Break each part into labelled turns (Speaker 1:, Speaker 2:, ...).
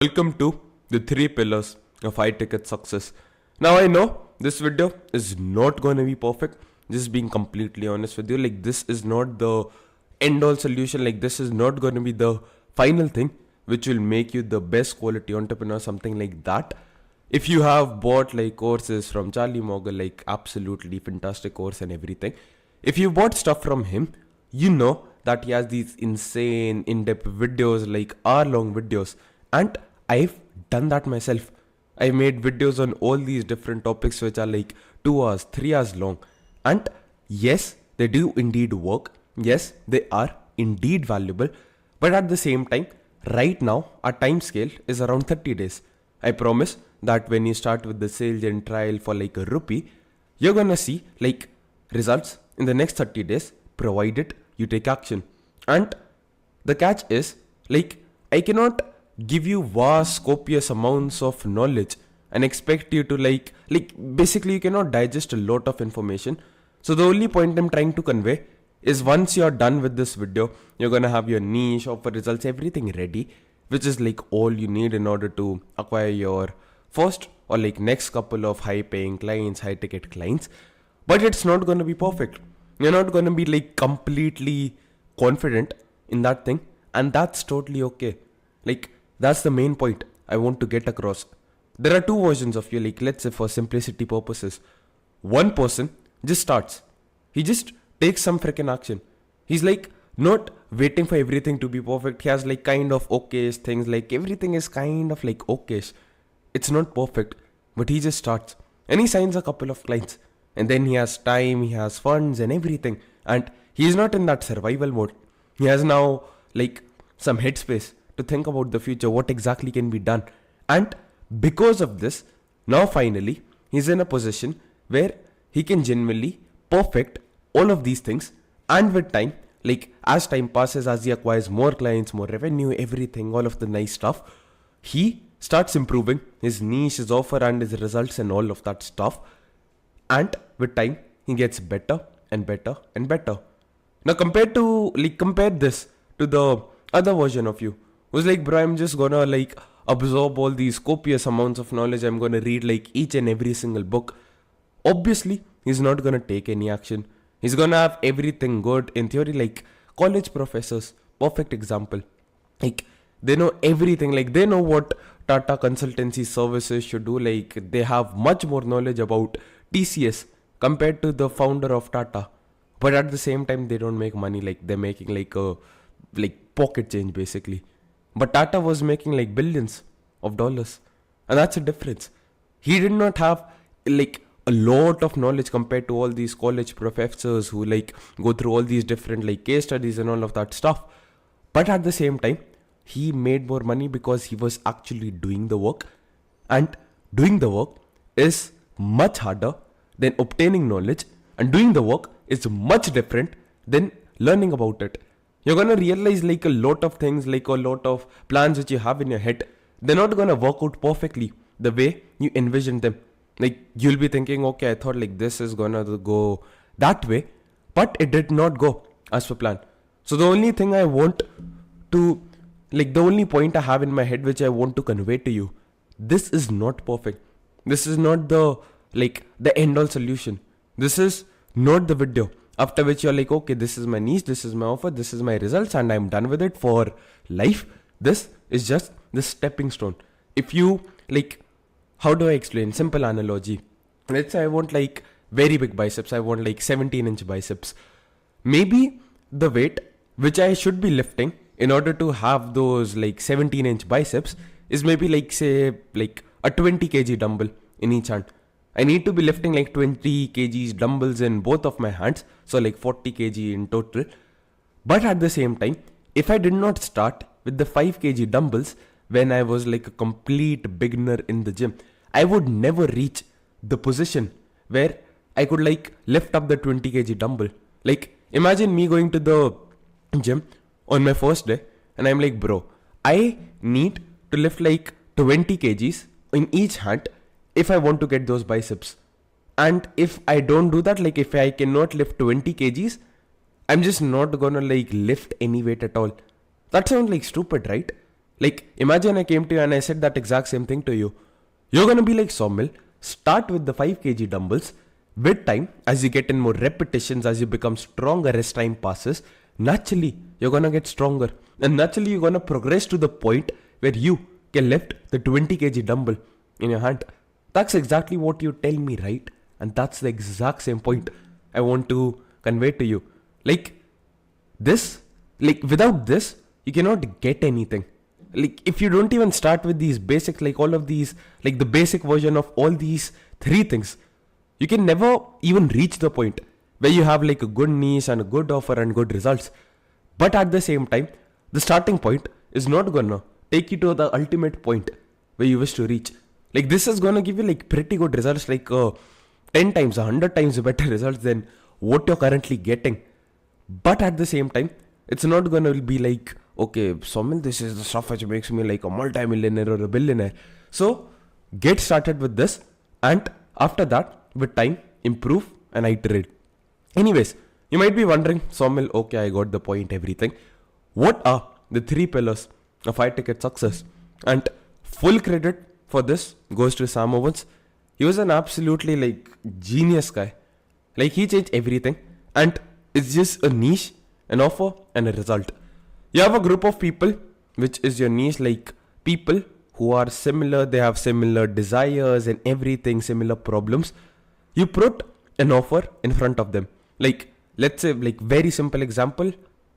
Speaker 1: Welcome to the 3 pillars of high ticket success. Now, I know this video is not going to be perfect, just being completely honest with you. Like, this is not the end all solution, like, this is not going to be the final thing which will make you the best quality entrepreneur, something like that. If you have bought like courses from Charlie Munger, like, absolutely fantastic course and everything, if you bought stuff from him, you know that he has these insane in-depth videos, like hour-long videos, and I've done that myself. I made videos on all these different topics which are like 2 hours, 3 hours long, and yes, they do indeed work. Yes, they are indeed valuable, but at the same time, right now our time scale is around 30 days. I promise that when you start with the sales and trial for like a rupee, you're gonna see like results in the next 30 days, provided you take action. And the catch is, like, I cannot give you vast copious amounts of knowledge and expect you to like basically you cannot digest a lot of information. So the only point I'm trying to convey is, once you're done with this video, you're gonna have your niche, offer results, everything ready, which is like all you need in order to acquire your first or like next couple of high paying clients, high ticket clients. But it's not going to be perfect. You're not going to be like completely confident in that thing, and that's totally okay. Like, that's the main point I want to get across. There are two versions of you, like, let's say for simplicity purposes. One person just starts, he just takes some freaking action. He's like not waiting for everything to be perfect. He has like kind of okayish things, like everything is kind of like okayish. It's not perfect, but he just starts and he signs a couple of clients, and then he has time, he has funds and everything, and he is not in that survival mode. He has now like some headspace to think about the future, what exactly can be done. And because of this, now finally he's in a position where he can genuinely perfect all of these things. And with time, like as time passes, as he acquires more clients, more revenue, everything, all of the nice stuff, he starts improving his niche, his offer, and his results, and all of that stuff. And with time, he gets better and better and better. Now, compare this to the other version of you, who's like, bro, I'm just gonna like absorb all these copious amounts of knowledge. I'm gonna read like each and every single book. Obviously, he's not gonna take any action. He's gonna have everything good in theory, like college professors, perfect example. Like, they know everything, like they know what Tata consultancy services should do. Like, they have much more knowledge about TCS compared to the founder of Tata. But at the same time, they don't make money. Like, they're making like a like pocket change basically. But Tata was making like billions of dollars, and that's a difference. He did not have like a lot of knowledge compared to all these college professors who like go through all these different like case studies and all of that stuff. But at the same time, he made more money because he was actually doing the work, and doing the work is much harder than obtaining knowledge, and doing the work is much different than learning about it. You're gonna realize like a lot of things, like a lot of plans which you have in your head, they're not gonna work out perfectly the way you envisioned them. Like, you'll be thinking, okay, I thought like this is gonna go that way, but it did not go as per plan. So the only thing I want to like the only point I have in my head which I want to convey to you, this is not perfect. This is not the end all solution. This is not the video after which you're like, okay, this is my niche, this is my offer, this is my results, and I'm done with it for life. This is just the stepping stone. If you like, how do I explain? Simple analogy. Let's say I want like very big biceps. I want like 17-inch biceps. Maybe the weight which I should be lifting in order to have those like 17-inch biceps is maybe like, say, like a 20 kg dumbbell in each hand. I need to be lifting like 20 kgs dumbbells in both of my hands, so like 40 kg in total. But at the same time, if I did not start with the 5 kg dumbbells when I was like a complete beginner in the gym, I would never reach the position where I could like lift up the 20 kg dumbbell. Like, imagine me going to the gym on my first day and I'm like, bro, I need to lift like 20 kgs in each hand if I want to get those biceps. And if I don't do that, like if I cannot lift 20 kgs, I'm just not gonna like lift any weight at all. That sounds like stupid, right? Like, imagine I came to you and I said that exact same thing to you. You're gonna be like, Somil, start with the 5 kg dumbbells. With time, as you get in more repetitions, as you become stronger as time passes, naturally, you're gonna get stronger. And naturally, you're gonna progress to the point where you can lift the 20 kg dumbbell in your hand. That's exactly what you tell me, right? And that's the exact same point I want to convey to you. Like, this, like, without this, you cannot get anything. Like, if you don't even start with these basics, like all of these, like the basic version of all these 3 things, you can never even reach the point where you have like a good niche and a good offer and good results. But at the same time, the starting point is not gonna take you to the ultimate point where you wish to reach. Like, this is gonna give you like pretty good results, like 10 times, 100 times better results than what you're currently getting. But at the same time, it's not gonna be like, okay, Somil, this is the stuff which makes me like a multi-millionaire or a billionaire. So get started with this, and after that, with time, improve and iterate. Anyways, you might be wondering, Somil, okay, I got the point, everything. What are the 3 pillars of high ticket success? And full credit for this goes to Sam Owens. He was an absolutely like genius guy. Like, he changed everything, and it's just a niche, an offer, and a result. You have a group of people, which is your niche, like people who are similar, they have similar desires and everything, similar problems. You put an offer in front of them. Like, let's say, like, very simple example,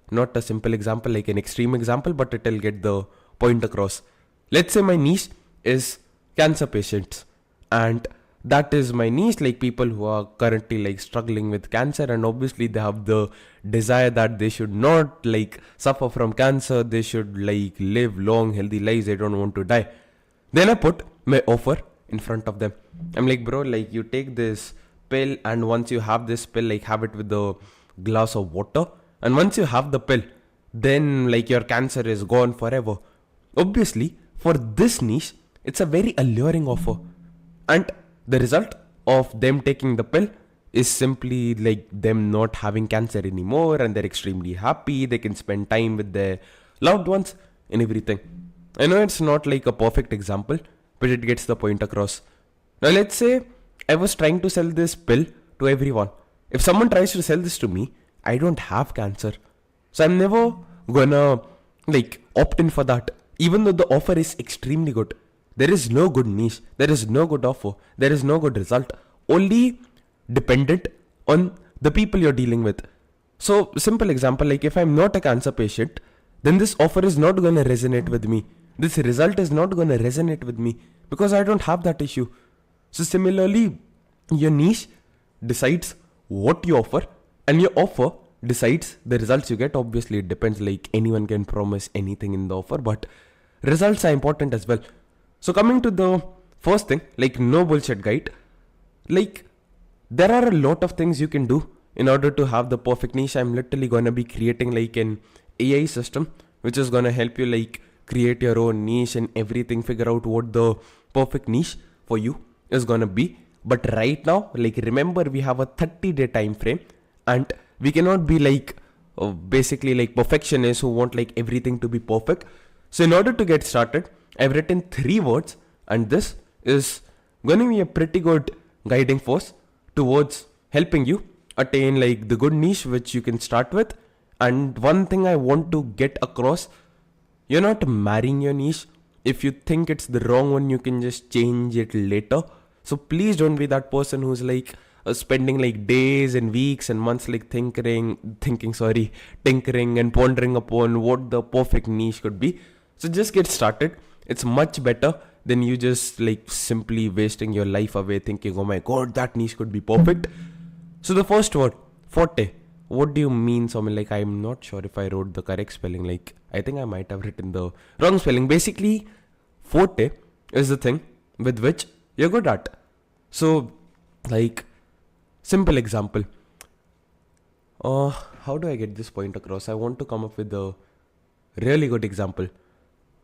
Speaker 1: not a simple example, like an extreme example, but it'll get the point across. Let's say my niche is cancer patients, and that is my niche, like people who are currently like struggling with cancer, and obviously they have the desire that they should not like suffer from cancer, they should like live long healthy lives, they don't want to die. Then I put my offer in front of them. I'm like, bro, like, you take this pill, and once you have this pill, like, have it with a glass of water, and once you have the pill, then like your cancer is gone forever. Obviously, for this niche, it's a very alluring offer, and the result of them taking the pill is simply like them not having cancer anymore, and they're extremely happy, they can spend time with their loved ones and everything. I know it's not like a perfect example, but it gets the point across. Now let's say I was trying to sell this pill to everyone. If someone tries to sell this to me, I don't have cancer, so I'm never gonna like opt in for that, even though the offer is extremely good. There is no good niche, there is no good offer, there is no good result, only dependent on the people you're dealing with. So, simple example, like if I'm not a cancer patient, then this offer is not gonna resonate with me. This result is not gonna resonate with me because I don't have that issue. So similarly, your niche decides what you offer, and your offer decides the results you get. Obviously, it depends, like anyone can promise anything in the offer, but results are important as well. So coming to the first thing, like no bullshit guide, like there are a lot of things you can do in order to have the perfect niche. I'm literally gonna be creating like an AI system which is gonna help you like create your own niche and everything, figure out what the perfect niche for you is gonna be. But right now, like remember, we have a 30-day time frame, and we cannot be like basically like perfectionists who want like everything to be perfect. So in order to get started, I've written 3 words, and this is going to be a pretty good guiding force towards helping you attain like the good niche which you can start with. And one thing I want to get across, you're not marrying your niche. If you think it's the wrong one, you can just change it later. So please don't be that person who's like spending like days and weeks and months like tinkering and pondering upon what the perfect niche could be. So just get started. It's much better than you just like simply wasting your life away thinking, oh my god, that niche could be perfect. So the first word, forte. What do you mean, Somil? Like, I'm not sure if I wrote the correct spelling. Like, I think I might have written the wrong spelling. Basically, forte is the thing with which you're good at. So, like, simple example. How do I get this point across? I want to come up with a really good example.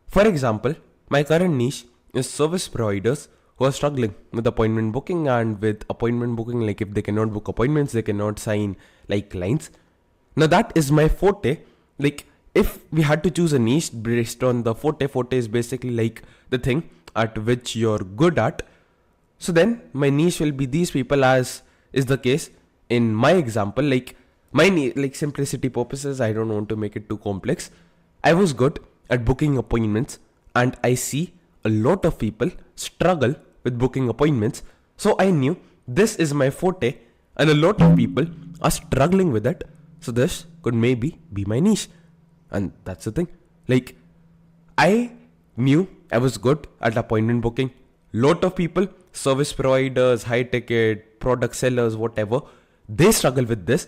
Speaker 1: For example, my current niche is service providers who are struggling with appointment booking, and with appointment booking, like if they cannot book appointments, they cannot sign like clients. Now that is my forte. Like if we had to choose a niche based on the forte is basically like the thing at which you're good at. So then my niche will be these people, as is the case in my example. Like like simplicity purposes, I don't want to make it too complex. I was good at booking appointments, and I see a lot of people struggle with booking appointments. So I knew this is my forte, and a lot of people are struggling with it. So this could maybe be my niche. And that's the thing. Like, I knew I was good at appointment booking. Lot of people, service providers, high ticket, product sellers, whatever, they struggle with this.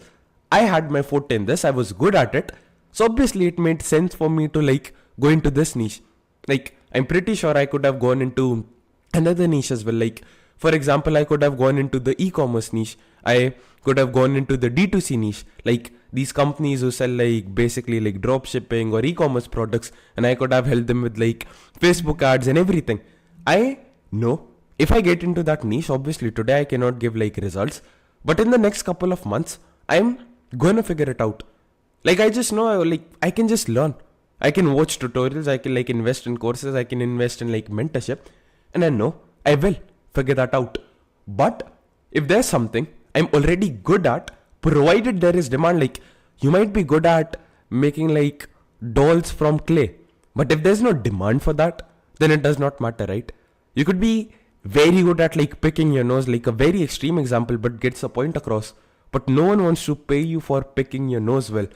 Speaker 1: I had my forte in this. I was good at it. So obviously it made sense for me to like go into this niche. Like, I'm pretty sure I could have gone into another niche as well. Like, for example, I could have gone into the e-commerce niche. I could have gone into the D2C niche. Like, these companies who sell like basically like drop shipping or e-commerce products, and I could have helped them with like Facebook ads and everything. I know if I get into that niche, obviously today I cannot give like results, but in the next couple of months, I'm gonna figure it out. Like, I just know, like, I can just learn. I can watch tutorials, I can like invest in courses, I can invest in like mentorship, and I know I will figure that out. But if there's something I'm already good at, provided there is demand, like you might be good at making like dolls from clay, but if there's no demand for that, then it does not matter, right? You could be very good at like picking your nose, like a very extreme example, but gets a point across. But no one wants to pay you for picking your nose well.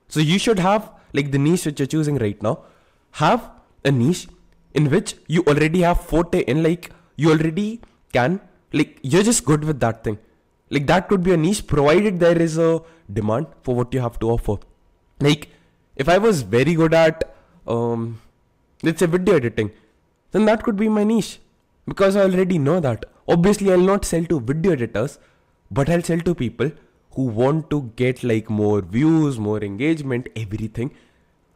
Speaker 1: So you should have like the niche which you're choosing right now. Have a niche in which you already have forte in, like you already can, like you're just good with that thing. Like, that could be a niche provided there is a demand for what you have to offer. Like, if I was very good at, let's say video editing, then that could be my niche, because I already know that. Obviously, I'll not sell to video editors, but I'll sell to people who want to get like more views, more engagement, everything.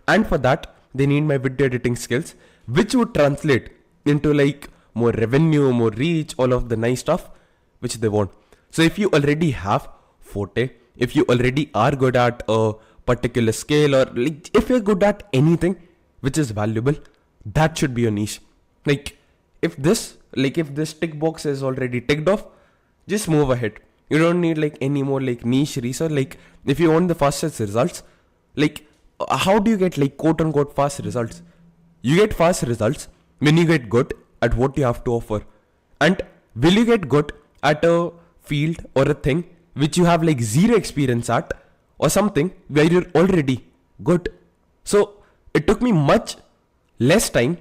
Speaker 1: And for that, they need my video editing skills, which would translate into like more revenue, more reach, all of the nice stuff which they want. So if you already have forte, if you already are good at a particular scale, or like if you're good at anything which is valuable, that should be your niche. Like, if this tick box is already ticked off, just move ahead. You don't need like any more like niche research. Like, if you want the fastest results, like how do you get like quote unquote fast results? You get fast results when you get good at what you have to offer. And will you get good at a field or a thing which you have like zero experience at, or something where you're already good? So it took me much less time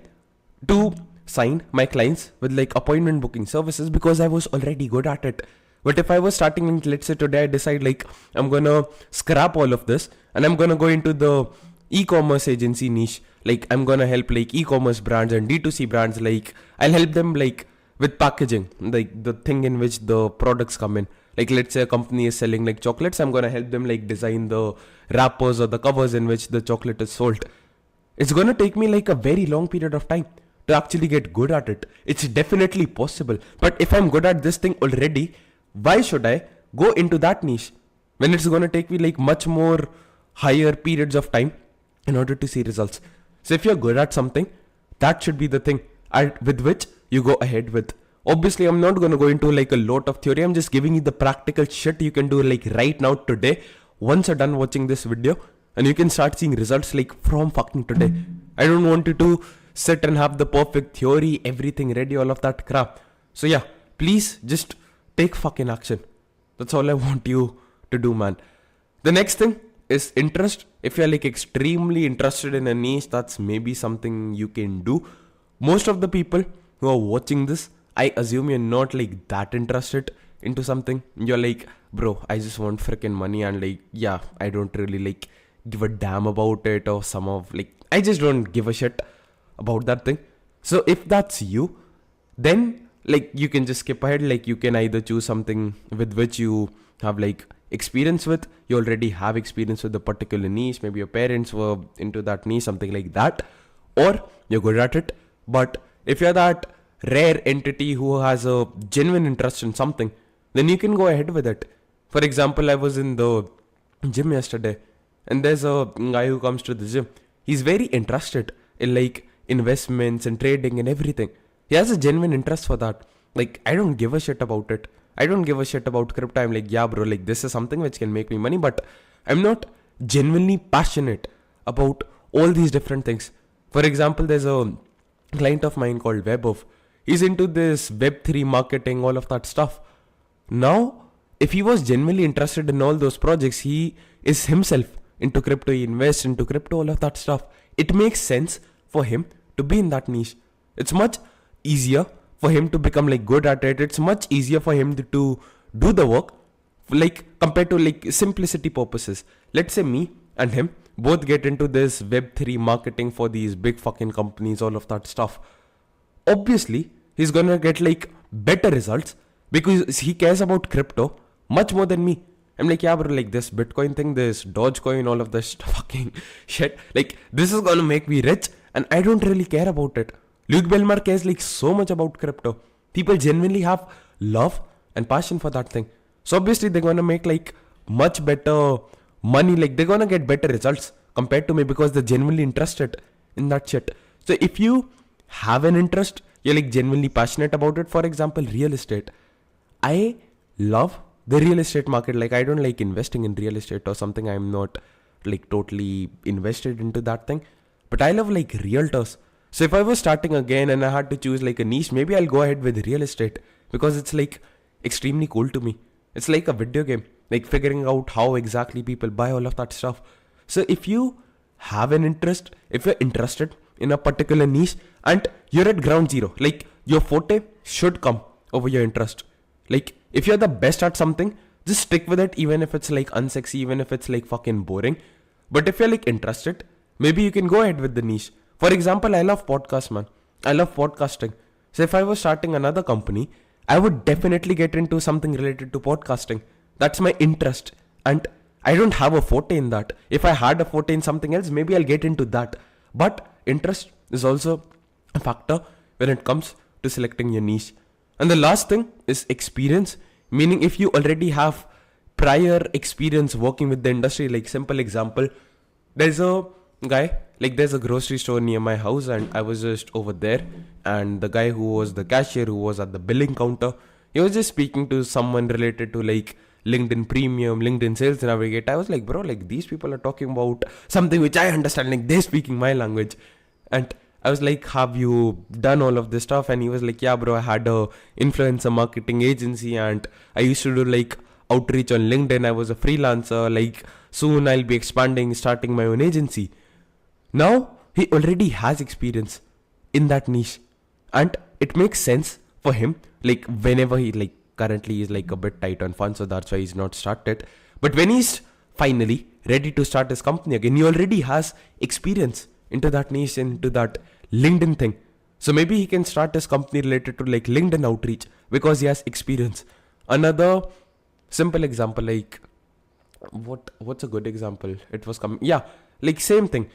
Speaker 1: to sign my clients with like appointment booking services, because I was already good at it. But if I was starting, like, let's say today I decide like I'm gonna scrap all of this and I'm gonna go into the e-commerce agency niche, like I'm gonna help like e-commerce brands and D2C brands, like I'll help them like with packaging, like the thing in which the products come in. Like, let's say a company is selling like chocolates, I'm gonna help them like design the wrappers or the covers in which the chocolate is sold. It's gonna take me like a very long period of time to actually get good at it. It's definitely possible. But if I'm good at this thing already, why should I go into that niche when it's gonna take me like much more higher periods of time in order to see results? So if you're good at something, that should be the thing with which you go ahead with. Obviously, I'm not going to go into like a lot of theory. I'm just giving you the practical shit you can do like right now today, once you're done watching this video, and you can start seeing results like from fucking today. I don't want you to sit and have the perfect theory, everything ready, all of that crap. So yeah, please just take fucking action. That's all I want you to do, man. The next thing is interest. If you're like extremely interested in a niche, that's maybe something you can do. Most of the people who are watching this, I assume you're not like that interested into something. You're like, bro, I just want freaking money, and like, yeah, I don't really like give a damn about it, or some of like, I just don't give a shit about that thing. So if that's you, then like you can just skip ahead. Like, you can either choose something with which you have like experience with, you already have experience with the particular niche, maybe your parents were into that niche, something like that, or you're good at it. But if you're that rare entity who has a genuine interest in something, then you can go ahead with it. For example, I was in the gym yesterday, And there's a guy who comes to the gym. He's very interested in like investments and trading and everything. He has a genuine interest for that. Like, I don't give a shit about it. I don't give a shit about crypto. I'm like, yeah, bro, like this is something which can make me money, but I'm not genuinely passionate about all these different things. For example, there's a client of mine called Webof. He's into this Web3 marketing, all of that stuff. Now, if he was genuinely interested in all those projects, he is himself into crypto, he invests into crypto, all of that stuff. It makes sense for him to be in that niche. It's much easier for him to become like good at it. It's much easier for him to do the work, like compared to like simplicity purposes. Let's say me and him both get into this Web3 marketing for these big fucking companies, all of that stuff. Obviously, he's gonna get like better results because he cares about crypto much more than me. I'm like, yeah, bro, like this Bitcoin thing, this Dogecoin, all of this fucking shit. Like, this is gonna make me rich, and I don't really care about it. Luke Belmar cares like so much about crypto. People genuinely have love and passion for that thing. So obviously, they're gonna make like much better money. Like, they're gonna get better results compared to me because they're genuinely interested in that shit. So if you have an interest, you're like genuinely passionate about it. For example, real estate. I love the real estate market. Like, I don't like investing in real estate or something. I'm not like totally invested into that thing. But I love like realtors. So if I was starting again and I had to choose like a niche, maybe I'll go ahead with real estate because it's like extremely cool to me. It's like a video game, like figuring out how exactly people buy all of that stuff. So if you have an interest, if you're interested in a particular niche and you're at ground zero, like your forte should come over your interest. Like, if you're the best at something, just stick with it, even if it's like unsexy, even if it's like fucking boring. But if you're like interested, maybe you can go ahead with the niche. For example, I love podcasts, man. I love podcasting. So if I was starting another company, I would definitely get into something related to podcasting. That's my interest. And I don't have a forte in that. If I had a forte in something else, maybe I'll get into that. But interest is also a factor when it comes to selecting your niche. And the last thing is experience, meaning if you already have prior experience working with the industry. Like, simple example, there's a guy, like there's a grocery store near my house and I was just over there, and the guy who was the cashier, who was at the billing counter, he was just speaking to someone related to like LinkedIn Premium, LinkedIn Sales Navigator. I was like, bro, like these people are talking about something which I understand, like they're speaking my language. And I was like, have you done all of this stuff? And he was like, yeah, bro, I had a influencer marketing agency and I used to do like outreach on LinkedIn. I was a freelancer. Like, soon I'll be expanding, starting my own agency. Now he already has experience in that niche, and it makes sense for him. Like, whenever he like currently is like a bit tight on funds, so that's why he's not started. But when he's finally ready to start his company again, he already has experience into that niche, into that LinkedIn thing. So maybe he can start his company related to like LinkedIn outreach because he has experience. Another simple example, like what's a good example? It was coming. Yeah, like same thing.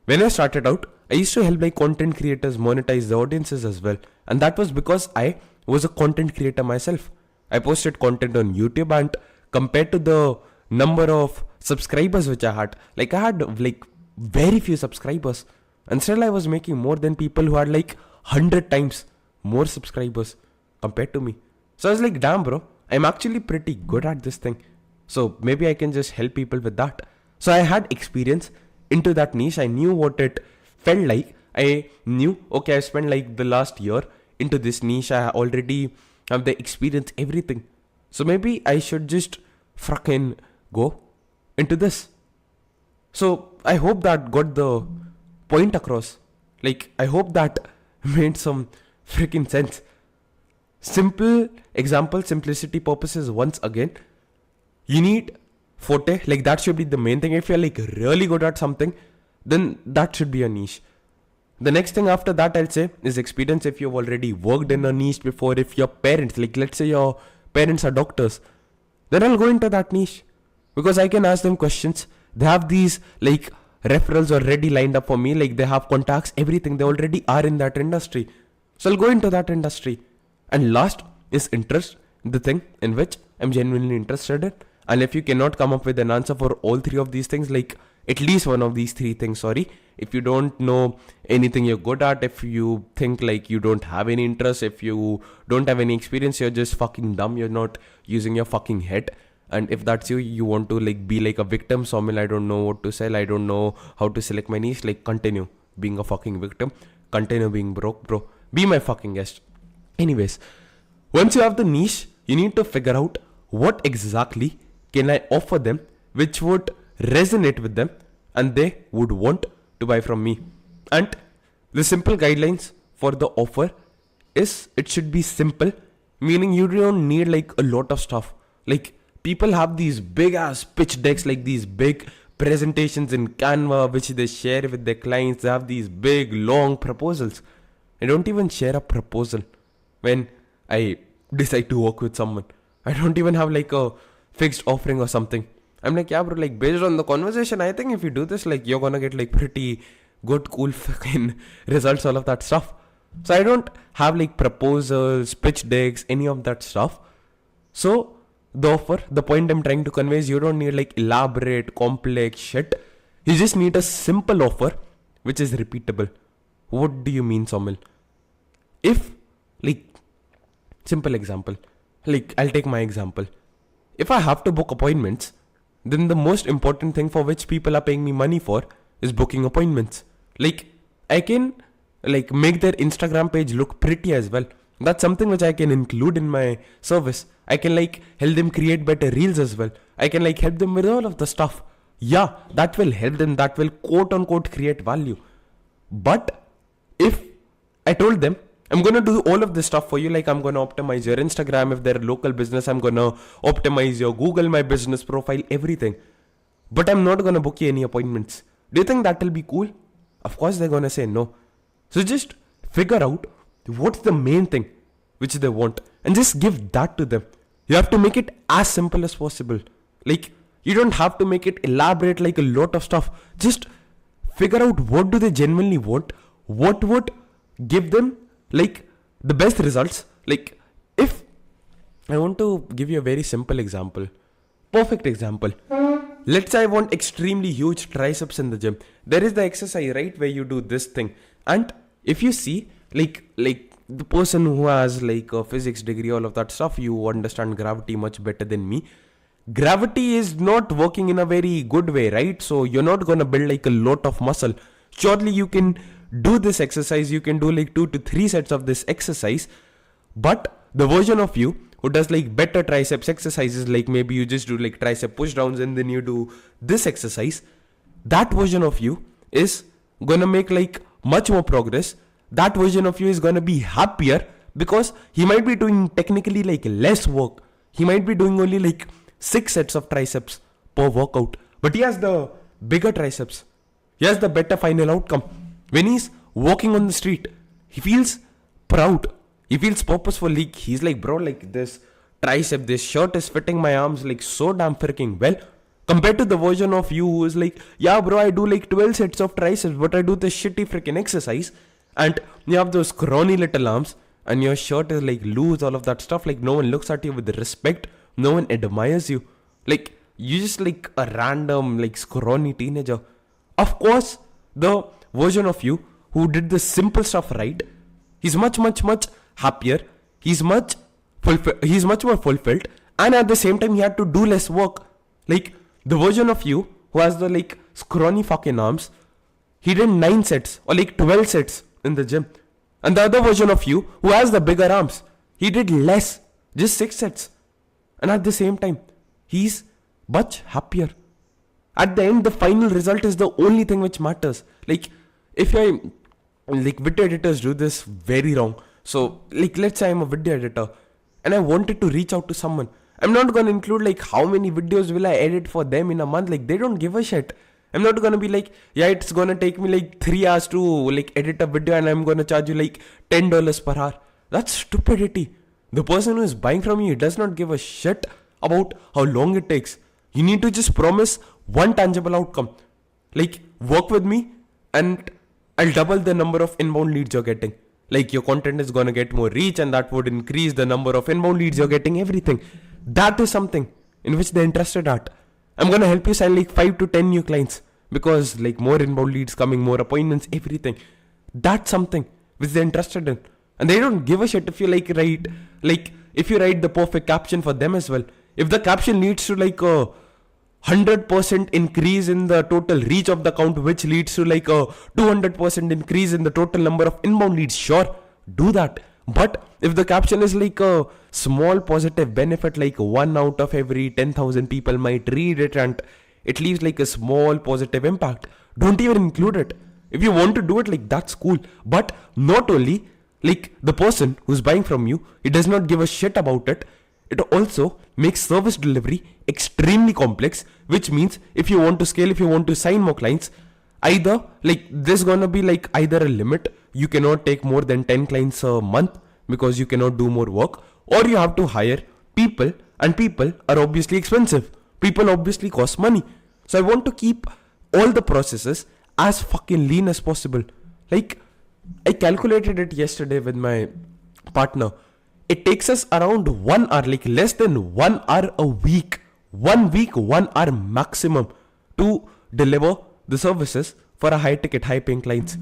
Speaker 1: When I started out, I used to help like content creators monetize the audiences as well. And that was because I was a content creator myself. I posted content on YouTube, and compared to the number of subscribers which I had like very few subscribers. And still I was making more than people who had like 100 times more subscribers compared to me. So I was like, damn bro, I'm actually pretty good at this thing. So maybe I can just help people with that. So I had experience into that niche. I knew what it felt like. I knew, okay, I spent like the last year into this niche. I already have the experience, everything. So maybe I should just fucking go into this. So I hope that got the point across. Like, I hope that made some freaking sense. Simple example, simplicity purposes once again. You need forte, like that should be the main thing. If you're like really good at something, then that should be a niche. The next thing after that I'll say is experience. If you've already worked in a niche before, if your parents, like let's say your parents are doctors, then I'll go into that niche because I can ask them questions. They have these like referrals already lined up for me, like they have contacts, everything. They already are in that industry. So I'll go into that industry. And last is interest, the thing in which I'm genuinely interested in. And if you cannot come up with an answer for all three of these things, like at least one of these three things. Sorry, if you don't know anything you're good at, if you think like you don't have any interest, if you don't have any experience, you're just fucking dumb, you're not using your fucking head. And if that's you, you want to like be like a victim, Somil, I don't know what to sell, I don't know how to select my niche, like continue being a fucking victim, continue being broke, bro, be my fucking guest. Anyways, once you have the niche, you need to figure out what exactly can I offer them which would resonate with them and they would want to buy from me. And the simple guidelines for the offer is it should be simple, meaning you don't need like a lot of stuff. Like people have these big ass pitch decks, like these big presentations in Canva which they share with their clients. They have these big long proposals. I don't even share a proposal when I decide to work with someone. I don't even have like a fixed offering or something. I'm like, yeah bro, like based on the conversation, I think if you do this, like you're gonna get like pretty good, cool fucking results, all of that stuff. So I don't have like proposals, pitch decks, any of that stuff. So the offer, the point I'm trying to convey is you don't need like elaborate, complex shit. You just need a simple offer which is repeatable. What do you mean, Somil? If like, simple example, like I'll take my example. If I have to book appointments, then the most important thing for which people are paying me money for is booking appointments. Like I can like make their Instagram page look pretty as well. That's something which I can include in my service. I can like help them create better reels as well. I can like help them with all of the stuff. Yeah, that will help them. That will quote unquote create value. But if I told them, I'm going to do all of this stuff for you, like I'm going to optimize your Instagram, if they're a local business, I'm going to optimize your Google My Business profile, everything. But I'm not going to book you any appointments. Do you think that will be cool? Of course they're going to say no. So just figure out what's the main thing which they want and just give that to them. You have to make it as simple as possible. Like you don't have to make it elaborate like a lot of stuff. Just figure out what do they genuinely want, what would give them like the best results. Like if I want to give you a very simple example, perfect example. Let's say I want extremely huge triceps in the gym. There is the exercise, right, where you do this thing. And if you see like the person who has like a physics degree, all of that stuff, you understand gravity much better than me. Gravity is not working in a very good way, right? So you're not going to build like a lot of muscle. Surely you can do this exercise, you can do like 2 to 3 sets of this exercise, but the version of you who does like better triceps exercises, like maybe you just do like tricep push downs and then you do this exercise, that version of you is gonna make like much more progress. That version of you is gonna be happier because he might be doing technically like less work. He might be doing only like 6 sets of triceps per workout, but he has the bigger triceps. He has the better final outcome. When he's walking on the street, he feels proud. He feels purposeful. Like he's like, bro, like this tricep, this shirt is fitting my arms like so damn freaking well. Compared to the version of you who is like, yeah, bro, I do like 12 sets of triceps, but I do this shitty freaking exercise. And you have those scrawny little arms and your shirt is like loose, all of that stuff. Like no one looks at you with respect. No one admires you. Like you just like a random like scrawny teenager. Of course, the version of you who did the simple stuff right, he's much happier. He's much more fulfilled, and at the same time he had to do less work. Like the version of you who has the like scrawny fucking arms, he did 9 sets or like 12 sets in the gym. And the other version of you who has the bigger arms, he did less, just 6 sets. And at the same time, he's much happier. At the end, the final result is the only thing which matters. Like, if I, like video editors do this very wrong. So, like let's say I'm a video editor and I wanted to reach out to someone. I'm not going to include like how many videos will I edit for them in a month. Like they don't give a shit. I'm not going to be like, yeah, it's going to take me like 3 hours to like edit a video and I'm going to charge you like $10 per hour. That's stupidity. The person who is buying from you does not give a shit about how long it takes. You need to just promise one tangible outcome. Like work with me and I'll double the number of inbound leads you're getting. Like your content is going to get more reach and that would increase the number of inbound leads you're getting, everything. That is something in which they're interested at. I'm going to help you sign like 5 to 10 new clients. because like more inbound leads coming, more appointments, everything. That's something which they're interested in. And they don't give a shit if you if you write the perfect caption for them as well. If the caption leads to like a 100% increase in the total reach of the account, which leads to like a 200% increase in the total number of inbound leads, sure, do that. But if the caption is like a small positive benefit, like 1 out of every 10,000 people might read it and it leaves like a small positive impact, don't even include it. If you want to do it, like that's cool. But not only like the person who's buying from you, he does not give a shit about it. It also makes service delivery extremely complex, which means if you want to scale, if you want to sign more clients, either like there's gonna be like either a limit, you cannot take more than 10 clients a month because you cannot do more work, or you have to hire people, and people are obviously expensive. People obviously cost money. So I want to keep all the processes as fucking lean as possible. Like I calculated it yesterday with my partner. It takes us around 1 hour, like less than 1 hour a week. 1 week, 1 hour maximum to deliver the services for a high ticket, high paying clients.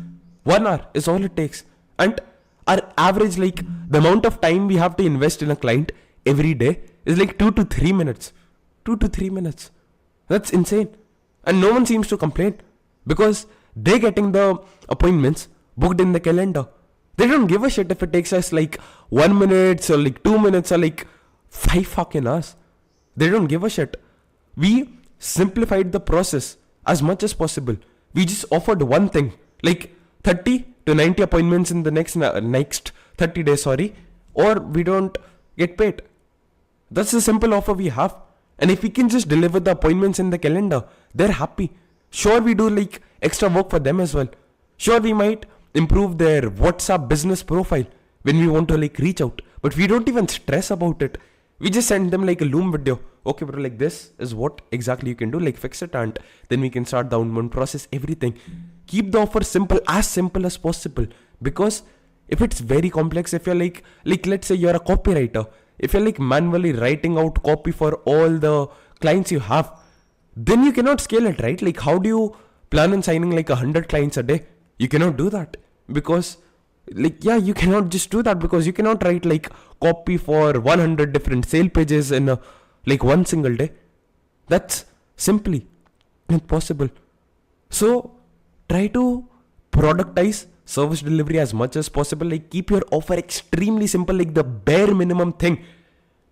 Speaker 1: 1 hour is all it takes. And our average, like the amount of time we have to invest in a client every day is like 2 to 3 minutes. 2 to 3 minutes. That's insane. And no one seems to complain because they're getting the appointments booked in the calendar. They don't give a shit if it takes us like 1 minute or like 2 minutes or like 5 fucking hours. They don't give a shit. We simplified the process as much as possible. We just offered one thing, like 30 to 90 appointments in the next 30 days, or we don't get paid. That's the simple offer we have. And if we can just deliver the appointments in the calendar, they're happy. Sure, we do like extra work for them as well. Sure, we might improve their WhatsApp business profile when we want to like reach out, but we don't even stress about it. We just send them like a Loom video. Okay, bro, like this is what exactly you can do, like fix it, and then we can start the outbound process, everything. Keep the offer simple as possible, because if it's very complex, if you're like let's say you're a copywriter, if you're like manually writing out copy for all the clients you have, then you cannot scale it, right? Like how do you plan on signing like 100 clients a day? You cannot do that because you cannot just do that because you cannot write like copy for 100 different sale pages in like one single day. That's simply not possible. So try to productize service delivery as much as possible. Like keep your offer extremely simple, like the bare minimum thing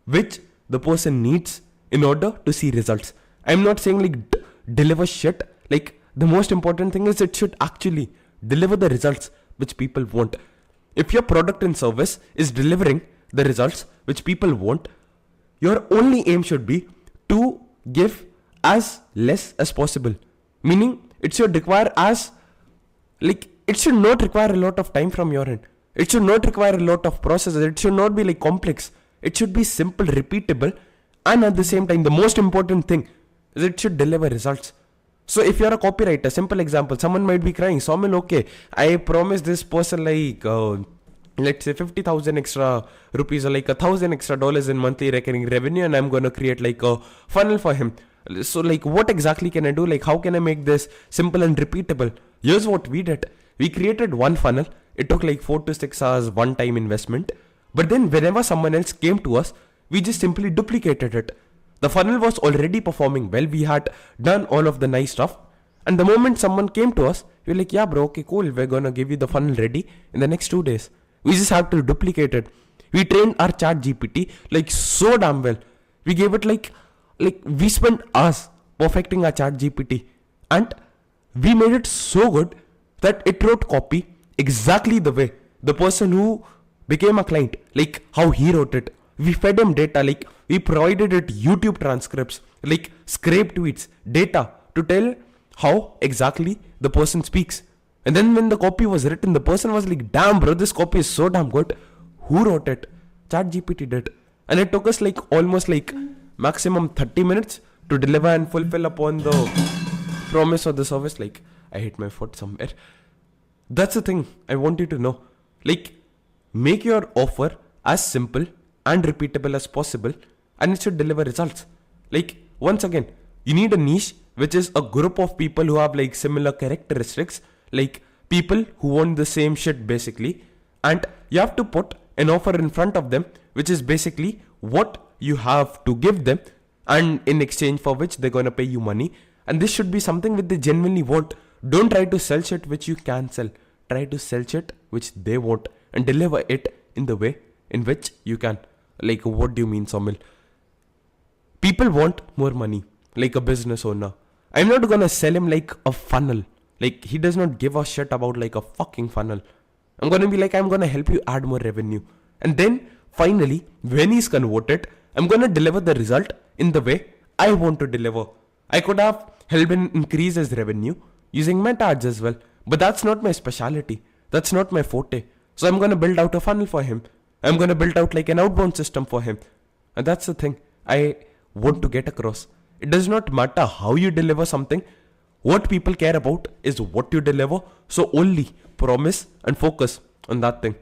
Speaker 1: which the person needs in order to see results. I'm not saying like deliver shit. Like the most important thing is it should actually deliver the results which people want. If your product and service is delivering the results which people want, your only aim should be to give as less as possible. Meaning it should require it should not require a lot of time from your end. It should not require a lot of processes. It should not be like complex. It should be simple, repeatable, and at the same time, the most important thing is it should deliver results. So if you're a copywriter, simple example, someone might be crying, Saumil, okay, I promised this person like, let's say 50,000 extra rupees or like $1,000 extra in monthly recurring revenue, and I'm going to create like a funnel for him. So like what exactly can I do? Like how can I make this simple and repeatable? Here's what we did. We created one funnel. It took like 4 to 6 hours one-time investment. But then whenever someone else came to us, we just simply duplicated it. The funnel was already performing well. We had done all of the nice stuff. And the moment someone came to us, we were like, yeah, bro, okay, cool. We're going to give you the funnel ready in the next 2 days. We just have to duplicate it. We trained our ChatGPT like so damn well. We gave it like we spent hours perfecting our ChatGPT. And we made it so good that it wrote copy exactly the way the person who became a client, like how he wrote it. We fed him data, like we provided it YouTube transcripts, like scrape tweets, data to tell how exactly the person speaks. And then when the copy was written, the person was like, damn bro, this copy is so damn good. Who wrote it? ChatGPT did. And it took us like almost like maximum 30 minutes to deliver and fulfill upon the promise of the service. Like I hit my foot somewhere. That's the thing I want you to know. Like make your offer as simple and repeatable as possible, and it should deliver results. Like once again, you need a niche which is a group of people who have like similar characteristics, like people who want the same shit basically, and you have to put an offer in front of them, which is basically what you have to give them, and in exchange for which they're gonna pay you money. And this should be something which they genuinely want. Don't try to sell shit which you can sell. Try to sell shit which they want and deliver it in the way in which you can. Like, what do you mean, Somil? People want more money, like a business owner. I'm not gonna sell him like a funnel. Like, he does not give a shit about like a fucking funnel. I'm gonna be like, I'm gonna help you add more revenue. And then finally, when he's converted, I'm gonna deliver the result in the way I want to deliver. I could have helped him increase his revenue using meta ads as well. But that's not my specialty. That's not my forte. So I'm gonna build out a funnel for him. I'm gonna build out like an outbound system for him. And that's the thing I want to get across. It does not matter how you deliver something. What people care about is what you deliver. So only promise and focus on that thing.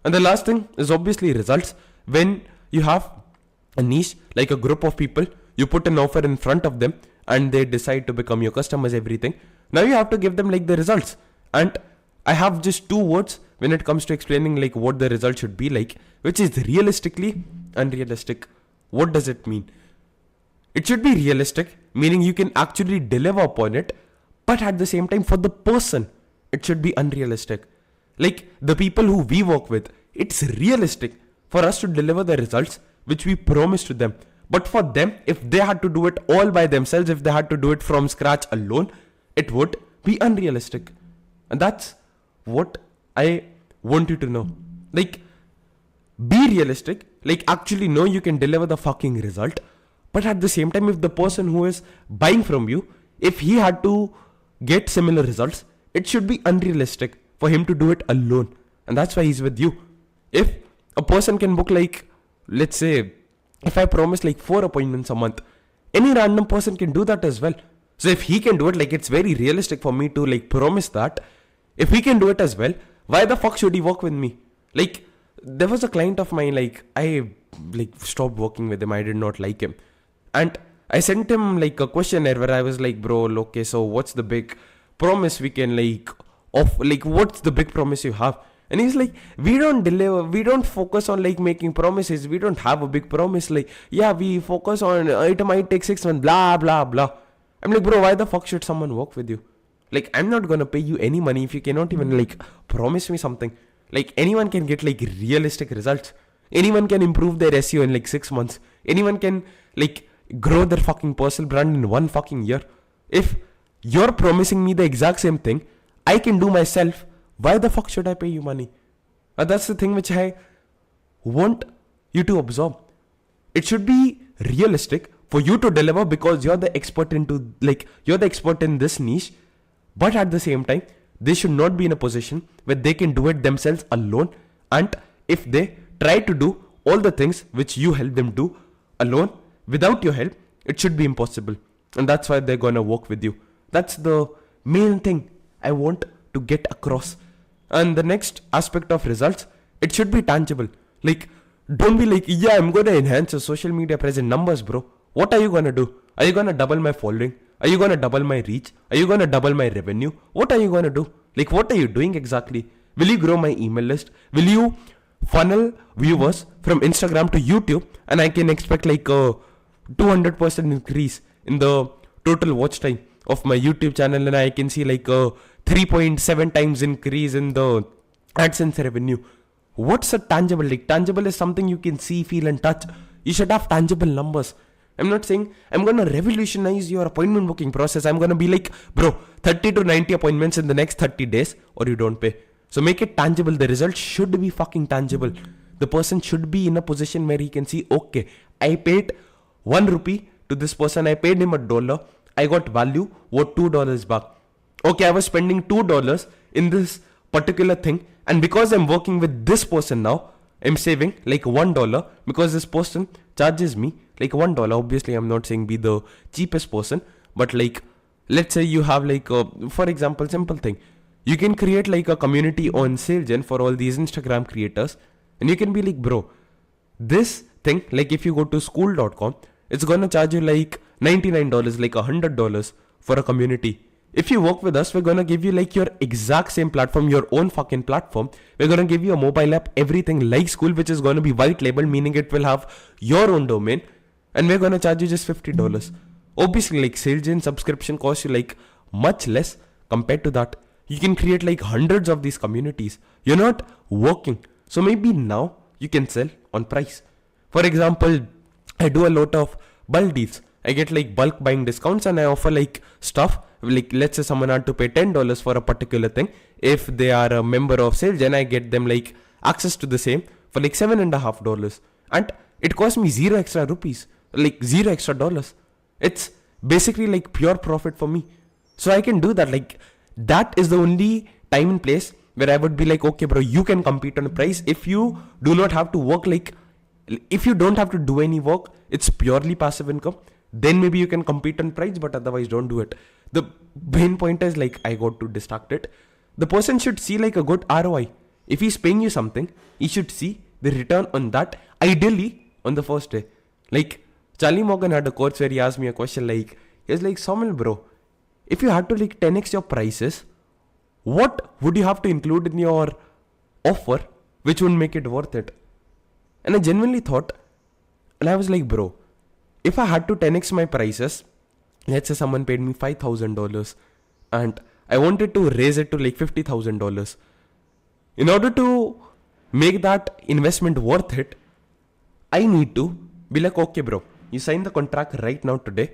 Speaker 1: And the last thing is obviously results. When you have a niche, like a group of people, you put an offer in front of them and they decide to become your customers, everything. Now you have to give them like the results. And I have just 2 words when it comes to explaining like what the result should be like, which is realistically unrealistic. What does it mean? It should be realistic, meaning you can actually deliver upon it, but at the same time for the person, it should be unrealistic. Like the people who we work with, it's realistic for us to deliver the results which we promised to them. But for them, if they had to do it all by themselves, if they had to do it from scratch alone, it would be unrealistic. And that's what I want you to know. Like, be realistic. Like, actually know you can deliver the fucking result. But at the same time, if the person who is buying from you, if he had to get similar results, it should be unrealistic for him to do it alone. And that's why he's with you. If a person can book like, let's say, if I promise like 4 appointments a month, any random person can do that as well. So if he can do it, like it's very realistic for me to like promise that. If he can do it as well, why the fuck should he work with me? Like, there was a client of mine, like I like stopped working with him. I did not like him. And I sent him like a questionnaire where I was like, bro, okay, so what's the big promise we can like what's the big promise you have? And he's like, we don't deliver, we don't focus on like making promises, we don't have a big promise, like, yeah, we focus on it might take 6 months, blah blah blah. I'm like, bro, why the fuck should someone work with you? Like, I'm not gonna pay you any money if you cannot even like promise me something. Like, anyone can get like realistic results. Anyone can improve their SEO in like 6 months. Anyone can like grow their fucking personal brand in 1 fucking year. If you're promising me the exact same thing I can do myself, why the fuck should I pay you money? And that's the thing which I want you to absorb. It should be realistic for you to deliver because you're the expert you're the expert in this niche. But at the same time, they should not be in a position where they can do it themselves alone. And if they try to do all the things which you help them do alone, without your help, it should be impossible. And that's why they're gonna work with you. That's the main thing I want to get across. And the next aspect of results, it should be tangible. Like, don't be like, yeah, I'm gonna enhance your social media presence. Numbers, bro. What are you gonna do? Are you gonna double my following? Are you gonna double my reach? Are you gonna double my revenue? What are you gonna do? Like, what are you doing exactly? Will you grow my email list? Will you funnel viewers from Instagram to YouTube and I can expect like a 200% increase in the total watch time of my YouTube channel, and I can see like a 3.7 times increase in the AdSense revenue? What's a tangible? Like, tangible is something you can see, feel and touch. You should have tangible numbers. I'm not saying I'm gonna revolutionize your appointment booking process. I'm gonna be like, bro, 30 to 90 appointments in the next 30 days or you don't pay. So make it tangible. The result should be fucking tangible. The person should be in a position where he can see, okay, I paid 1 rupee to this person. I paid him $1. I got value worth $2 back. Okay, I was spending $2 in this particular thing. And because I'm working with this person now, I'm saving like $1 because this person charges me like $1. Obviously, I'm not saying be the cheapest person, but like, let's say you have like, for example, simple thing. You can create like a community on SaleGen for all these Instagram creators. And you can be like, bro, this thing, like if you go to school.com, it's gonna charge you like $99, like $100 for a community. If you work with us, we're gonna give you like your exact same platform, your own fucking platform. We're gonna give you a mobile app, everything like Skool, which is gonna be white labeled, meaning it will have your own domain, and we're gonna charge you just $50. Obviously, like SalesGen subscription costs you like much less compared to that. You can create like hundreds of these communities. You're not working, so maybe now you can sell on price. For example, I do a lot of bulk deals. I get like bulk buying discounts and I offer like stuff. Like let's say someone had to pay $10 for a particular thing. If they are a member of SalesGen, I get them like access to the same for like $7.50. And it costs me zero extra rupees, like zero extra dollars. It's basically like pure profit for me. So I can do that. Like that is the only time and place where I would be like, okay, bro, you can compete on a price. If you do not have to work, like if you don't have to do any work, it's purely passive income, then maybe you can compete on price, but otherwise don't do it. The main point is like, I got too distracted. The person should see like a good ROI. If he's paying you something, he should see the return on that, ideally on the first day. Like Charlie Morgan had a course where he asked me a question like, he was like, Somil bro, if you had to like 10x your prices, what would you have to include in your offer which would make it worth it? And I genuinely thought, and I was like, bro, if I had to 10x my prices, let's say someone paid me $5,000 and I wanted to raise it to like $50,000. In order to make that investment worth it, I need to be like, okay, bro, you sign the contract right now today.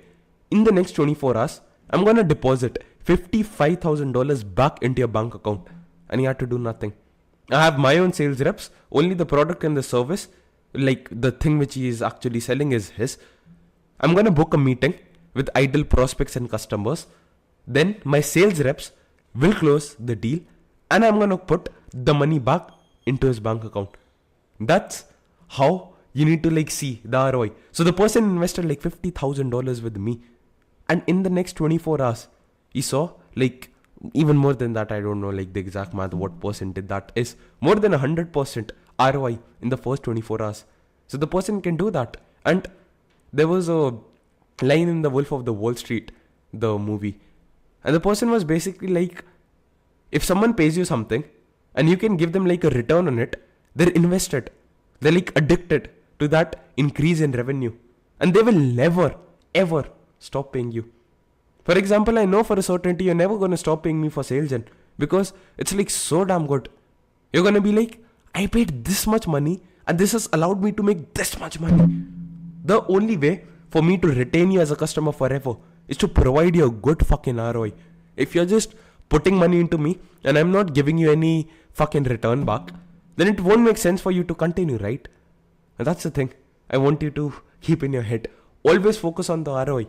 Speaker 1: In the next 24 hours, I'm going to deposit $55,000 back into your bank account. And you have to do nothing. I have my own sales reps. Only the product and the service, like the thing which he is actually selling is his. I'm going to book a meeting with ideal prospects and customers. Then my sales reps will close the deal and I'm going to put the money back into his bank account. That's how you need to like see the ROI. So the person invested like $50,000 with me. And in the next 24 hours, he saw like even more than that. I don't know like the exact math, what percentage that is. More than 100% ROI in the first 24 hours. So the person can do that. And there was a line in The Wolf of the Wall Street, the movie. And the person was basically like, if someone pays you something and you can give them like a return on it, they're invested. They're like addicted to that increase in revenue. And they will never, ever stop paying you. For example, I know for a certainty you're never going to stop paying me for SalesGen because it's like so damn good. You're going to be like, I paid this much money and this has allowed me to make this much money. The only way for me to retain you as a customer forever is to provide you a good fucking ROI. If you're just putting money into me and I'm not giving you any fucking return back, then it won't make sense for you to continue, right? And that's the thing I want you to keep in your head. Always focus on the ROI.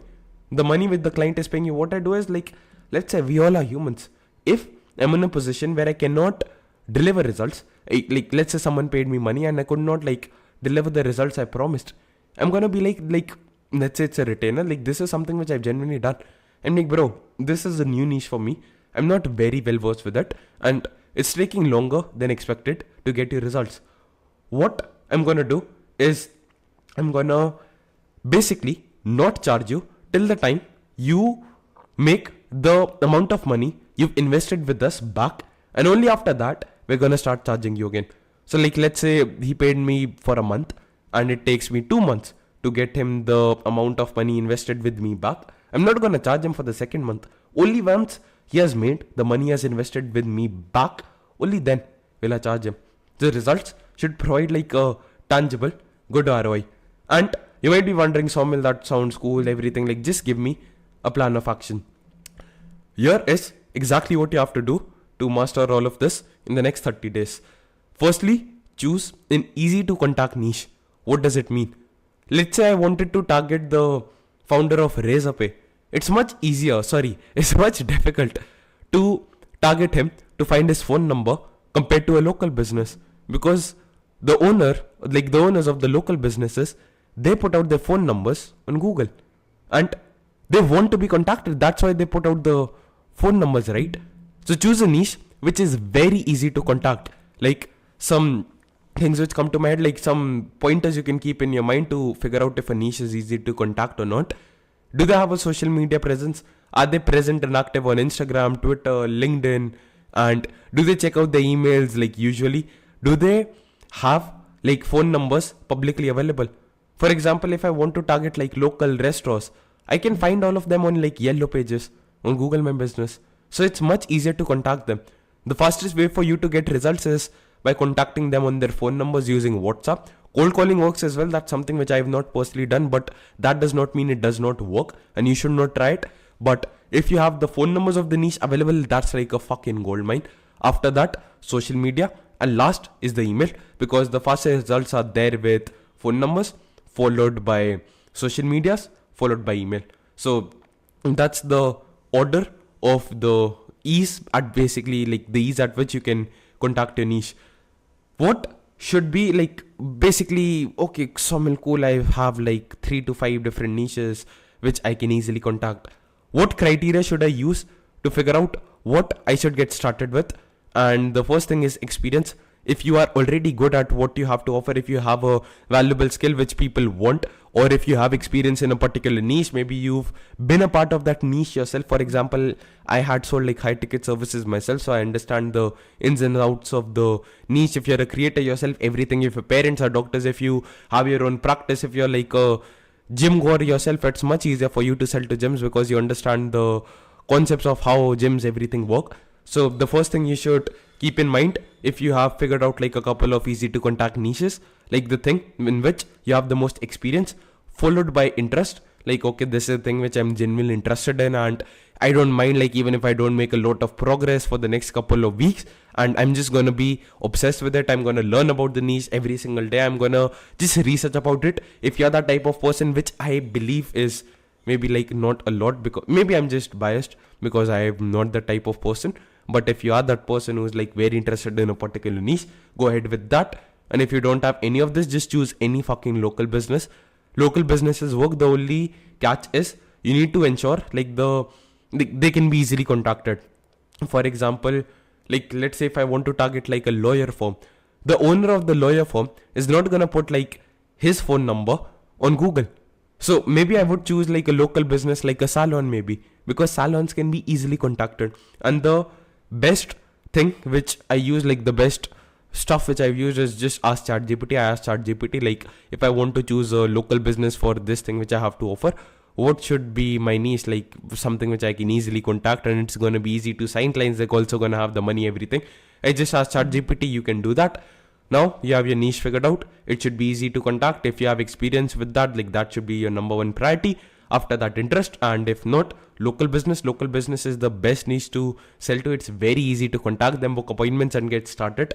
Speaker 1: The money which the client is paying you. What I do is like, let's say we all are humans. If I'm in a position where I cannot deliver results, like let's say someone paid me money and I could not like deliver the results I promised, I'm gonna be like let's say it's a retainer, like this is something which I've genuinely done. I'm like, bro, this is a new niche for me. I'm not very well versed with it and it's taking longer than expected to get you results. What I'm gonna do is I'm gonna basically not charge you till the time you make the amount of money you've invested with us back, and only after that we're gonna start charging you again. So like let's say he paid me for a month and it takes me 2 months to get him the amount of money invested with me back. I'm not gonna charge him for the second month. Only once he has made the money he has invested with me back, only then will I charge him. The results should provide like a tangible good ROI. And you might be wondering, Somil, that sounds cool, everything, like just give me a plan of action. Here is exactly what you have to do to master all of this in the next 30 days. Firstly, choose an easy to contact niche. What does it mean? Let's say I wanted to target the founder of Razorpay. It's much difficult to target him to find his phone number compared to a local business, because the owners of the local businesses, they put out their phone numbers on Google and they want to be contacted. That's why they put out the phone numbers, right? So choose a niche which is very easy to contact. Like some things which come to my head, like some pointers you can keep in your mind to figure out if a niche is easy to contact or not. Do they have a social media presence? Are they present and active on Instagram, Twitter, LinkedIn? And do they check out the emails like usually? Do they have like phone numbers publicly available? For example, if I want to target like local restaurants, I can find all of them on like Yellow Pages on Google My Business. So it's much easier to contact them. The fastest way for you to get results is by contacting them on their phone numbers using WhatsApp. Cold calling works as well. That's something which I have not personally done, but that does not mean it does not work and you should not try it. But if you have the phone numbers of the niche available, that's like a fucking gold mine. After that, social media, and last is the email, because the fastest results are there with phone numbers, followed by social medias, followed by email. So that's the order of the ease at basically like the ease at which you can contact your niche. What should be like basically, okay, Somil, cool, I have like 3 to 5 different niches which I can easily contact. What criteria should I use to figure out what I should get started with? And the first thing is experience. If you are already good at what you have to offer, if you have a valuable skill which people want, or if you have experience in a particular niche, maybe you've been a part of that niche yourself. For example, I had sold like high ticket services myself, so I understand the ins and outs of the niche. If you're a creator yourself, everything, if your parents are doctors, if you have your own practice, if you're like a gym goer yourself, it's much easier for you to sell to gyms because you understand the concepts of how gyms everything work. So the first thing you should keep in mind, if you have figured out like a couple of easy to contact niches, like the thing in which you have the most experience, followed by interest, like okay, this is a thing which I'm genuinely interested in and I don't mind like even if I don't make a lot of progress for the next couple of weeks, and I'm just gonna be obsessed with it. I'm gonna learn about the niche every single day. I'm gonna just research about it. If you're that type of person, which I believe is maybe like not a lot, because maybe I'm just biased because I'm not the type of person, but if you are that person who's like very interested in a particular niche, go ahead with that. And if you don't have any of this, just choose any fucking local business. Local businesses work. The only catch is you need to ensure like they can be easily contacted. For example, like let's say if I want to target like a lawyer firm, the owner of the lawyer firm is not gonna put like his phone number on Google. So maybe I would choose like a local business like a salon, maybe, because salons can be easily contacted. And the best thing which I use, like the best stuff which I've used, is just ask ChatGPT. I asked ChatGPT like, if I want to choose a local business for this thing which I have to offer, what should be my niche, like something which I can easily contact and it's going to be easy to sign clients, they're also going to have the money, everything. I just asked ChatGPT, you can do that. Now you have your niche figured out. It should be easy to contact. If you have experience with that, like that should be your number one priority. After that, interest. And if not, local business. Local business is the best niche to sell to. It's very easy to contact them, book appointments and get started.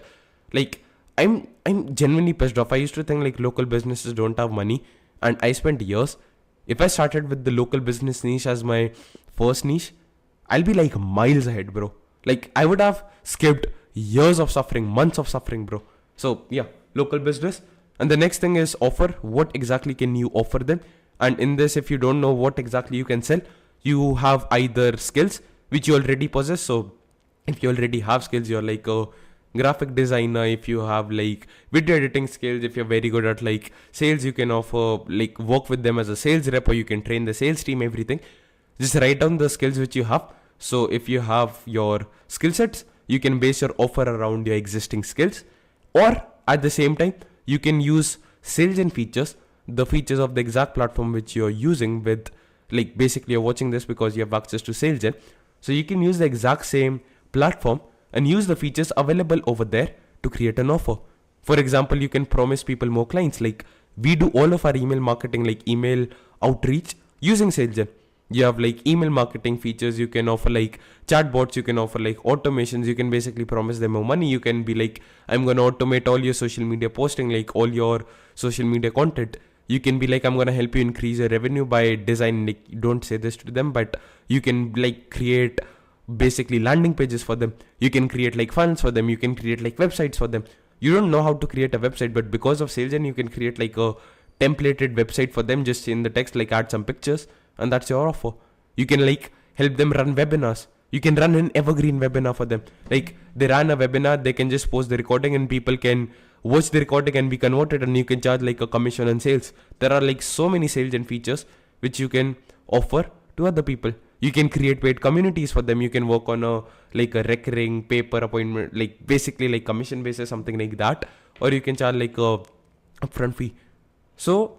Speaker 1: Like I'm genuinely pissed off. I used to think like local businesses don't have money, and I spent years. If I started with the local business niche as my first niche, I'll be like miles ahead, bro. Like I would have skipped years of suffering, months of suffering, bro. So yeah, local business. And the next thing is offer. What exactly can you offer them? And in this, if you don't know what exactly you can sell, you have either skills which you already possess. So if you already have skills, you're like a graphic designer. If you have like video editing skills, if you're very good at like sales, you can offer like work with them as a sales rep, or you can train the sales team, everything. Just write down the skills which you have. So if you have your skill sets, you can base your offer around your existing skills. Or at the same time, you can use SalesGen features, the features of the exact platform which you're using with, like basically you're watching this because you have access to SalesGen. So you can use the exact same platform and use the features available over there to create an offer. For example, you can promise people more clients. Like we do all of our email marketing, like email outreach using SalesGen. You have like email marketing features. You can offer like chatbots. You can offer like automations. You can basically promise them more money. You can be like, I'm going to automate all your social media posting, like all your social media content. You can be like, I'm going to help you increase your revenue by designing, like, don't say this to them, but you can like create basically landing pages for them. You can create like funnels for them. You can create like websites for them. You don't know how to create a website, but because of SalesGen, you can create like a templated website for them. Just in the text, like add some pictures, and that's your offer. You can like help them run webinars. You can run an evergreen webinar for them. Like they ran a webinar, they can just post the recording and people can watch the recording and be converted, and you can charge like a commission on sales. There are like so many SalesGen features which you can offer to other people. You can create paid communities for them. You can work on a recurring paper appointment, like basically like commission basis, something like that. Or you can charge like a upfront fee. So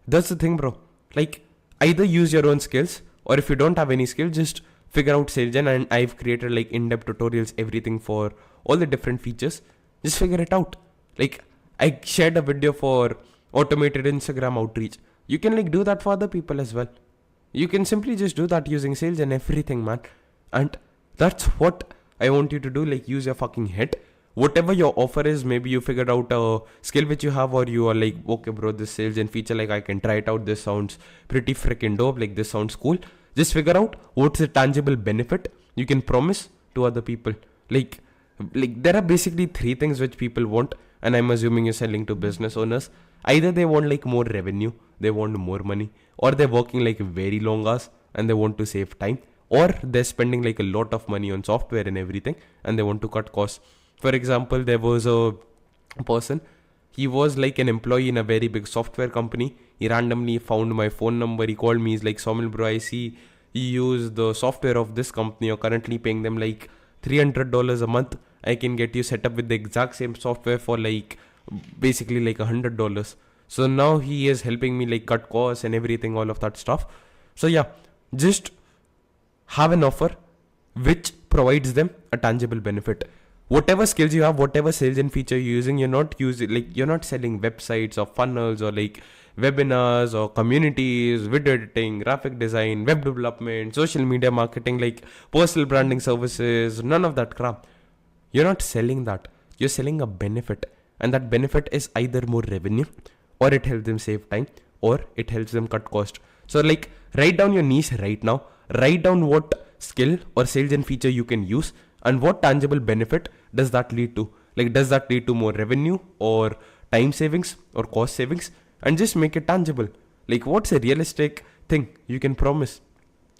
Speaker 1: that's the thing, bro. Like either use your own skills, or if you don't have any skill, just figure out SalesGen. And I've created like in-depth tutorials, everything for all the different features. Just figure it out. Like I shared a video for automated Instagram outreach. You can like do that for other people as well. You can simply just do that using sales and everything, man. And that's what I want you to do. Like use your fucking head. Whatever your offer is, maybe you figured out a skill which you have, or you are like, okay bro, this sales and feature, like I can try it out. This sounds pretty freaking dope. Like this sounds cool. Just figure out what's the tangible benefit you can promise to other people. Like there are basically three things which people want. And I'm assuming you're selling to business owners. Either they want like more revenue, they want more money, or they're working like very long hours and they want to save time, or they're spending like a lot of money on software and everything and they want to cut costs. For example, there was a person, he was like an employee in a very big software company. He randomly found my phone number. He called me. He's like, Saumil bro, I see you use the software of this company. You're currently paying them like $300 a month. I can get you set up with the exact same software for like basically like $100. So now he is helping me like cut costs and everything, all of that stuff. So yeah, just have an offer which provides them a tangible benefit. Whatever skills you have, whatever sales and feature you're using, you're not selling websites or funnels or like webinars or communities, video editing, graphic design, web development, social media marketing, like personal branding services, none of that crap. You're not selling that. You're selling a benefit. And that benefit is either more revenue, or it helps them save time, or it helps them cut cost. So like write down your niche right now. Write down what skill or sales and feature you can use, and what tangible benefit does that lead to. Like does that lead to more revenue or time savings or cost savings? And just make it tangible. Like what's a realistic thing you can promise?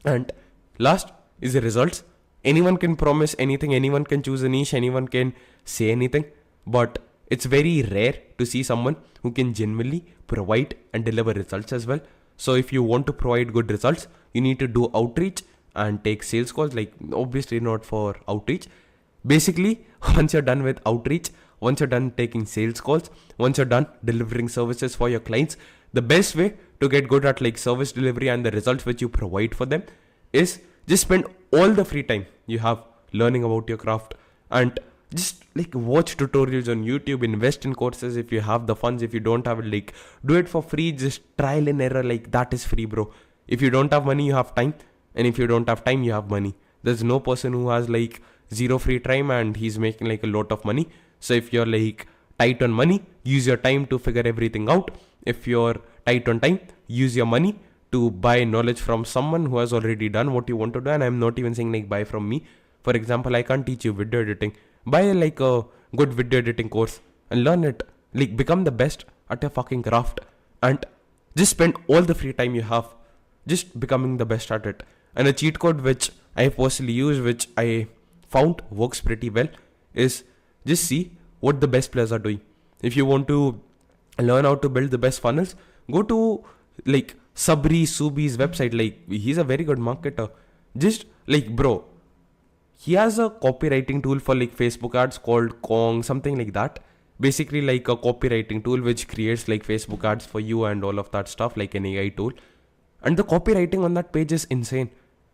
Speaker 1: And last is the results. Anyone can promise anything, anyone can choose a niche, anyone can say anything, but it's very rare to see someone who can genuinely provide and deliver results as well. So if you want to provide good results, you need to do outreach and take sales calls. Like obviously not for outreach. Basically, once you're done with outreach, once you're done taking sales calls, once you're done delivering services for your clients, the best way to get good at like service delivery and the results which you provide for them is just spend all the free time you have learning about your craft, and just like watch tutorials on YouTube, invest in courses if you have the funds. If you don't have it, like do it for free, just trial and error, like that is free, bro. If you don't have money, you have time, and if you don't have time, you have money. There's no person who has like zero free time and he's making like a lot of money. So if you're like tight on money, use your time to figure everything out. If you're tight on time, use your money to buy knowledge from someone who has already done what you want to do. And I'm not even saying like buy from me. For example, I can't teach you video editing. Buy like a good video editing course and learn it. Like become the best at your fucking craft, and just spend all the free time you have just becoming the best at it. And a cheat code which I personally use, which I found works pretty well, is just see what the best players are doing. If you want to learn how to build the best funnels, go to like Subi's website. Like he's a very good marketer. Just like bro, he has a copywriting tool for like Facebook ads called Kong, something like that. Basically like a copywriting tool which creates like Facebook ads for you and all of that stuff, like an AI tool. And the copywriting on that page is insane.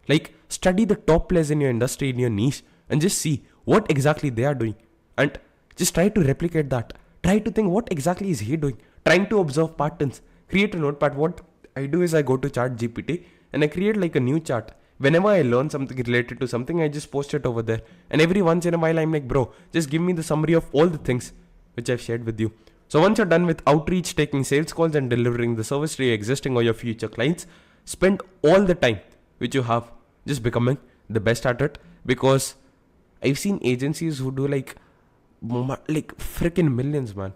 Speaker 1: Like study the top players in your industry, in your niche, and just see what exactly they are doing. And just try to replicate that. Try to think what exactly is he doing. Trying to observe patterns. Create a notepad. What I do is I go to ChatGPT and I create like a new chart. Whenever I learn something related to something, I just post it over there. And every once in a while, I'm like, bro, just give me the summary of all the things which I've shared with you. So once you're done with outreach, taking sales calls and delivering the service to your existing or your future clients, spend all the time which you have just becoming the best at it. Because I've seen agencies who do like freaking millions, man.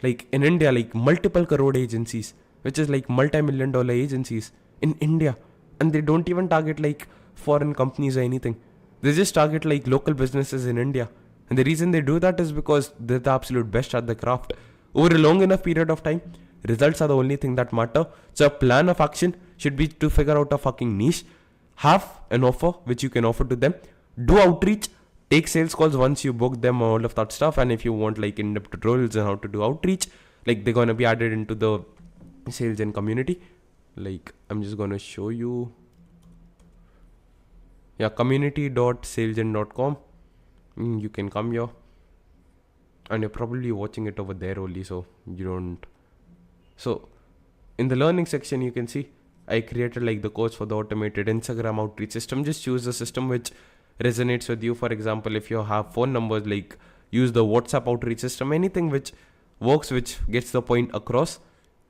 Speaker 1: Like in India, like multiple crore agencies, which is like multi-million-dollar agencies in India. And they don't even target like foreign companies or anything. They just target like local businesses in India. And the reason they do that is because they're the absolute best at the craft. Over a long enough period of time, results are the only thing that matter. So a plan of action should be to figure out a fucking niche. have an offer which you can offer to them. Do outreach, take sales calls once you book them, all of that stuff. And if you want like in-depth tutorials on how to do outreach, like they're gonna be added into the sales and community. Like I'm just gonna show you. Yeah, community.salesgen.com. You can come here, and you're probably watching it over there only, so you don't. So in the learning section, you can see I created like the course for the automated Instagram outreach system. Just choose a system which resonates with you. For example, if you have phone numbers, like use the WhatsApp outreach system, anything which works, which gets the point across,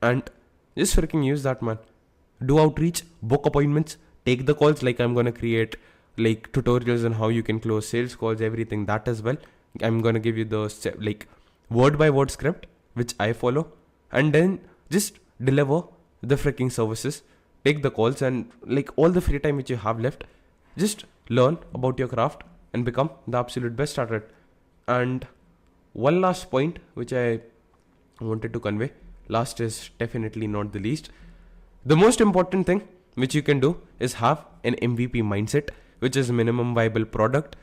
Speaker 1: and just freaking use that, man. Do outreach, book appointments, take the calls. Like I'm gonna create like tutorials on how you can close sales calls, everything that as well. I'm gonna give you the like word by word script which I follow, and then just deliver the freaking services, take the calls, and like all the free time which you have left, just learn about your craft and become the absolute best at it. And one last point which I wanted to convey, last is definitely not the least. The most important thing which you can do is have an MVP mindset, which is minimum viable product.